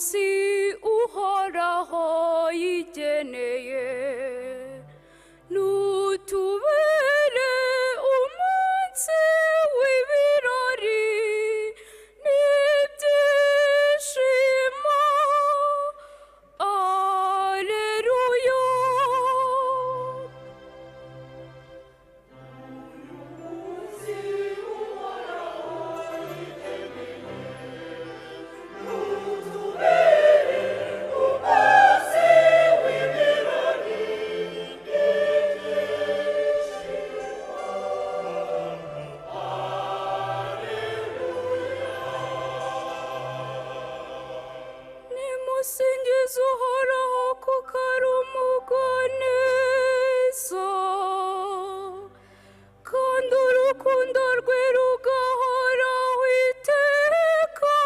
umunsi uhoraho yigeneye nutubere umunsi w'ibirori n'ibyishimo. Alleluia. Nimusingize Uhoraho kuko ari umugwaneza, kandi urukundo rwe rugahoraho iteka.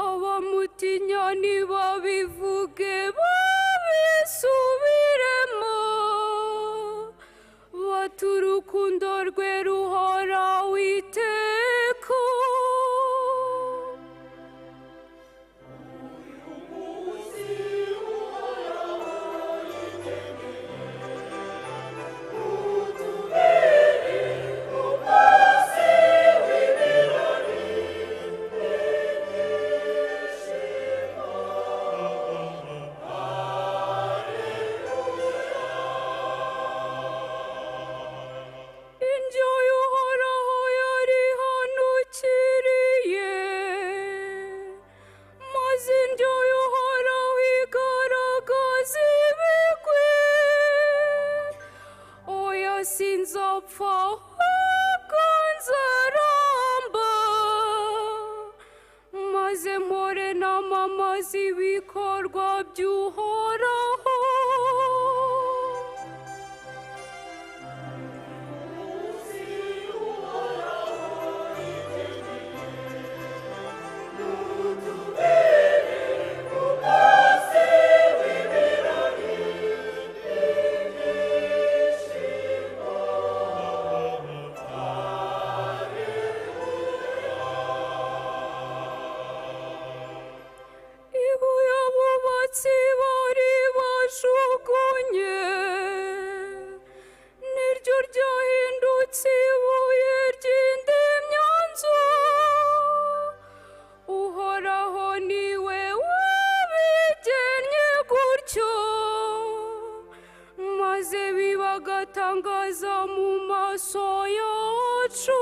Abamutinya nibabivuge babisubiremo, bati urukundo rwe ruhoraho iteka. Indyo y'Uhoraho yarihanukiriye, maze indyo y'Uhoraho igaragaza ibigwi. Oya sinzapfa ahubwo nzaramba, maze mpore namamaza ibikorwa by'Uhoraho. Ibuye abubatsi bari bajugunye niryo ryahindutse ibuye ry'indemyanzu. Uhoraho niwe wabigennye gutyo, maze bibagatangaza mu maso yacu.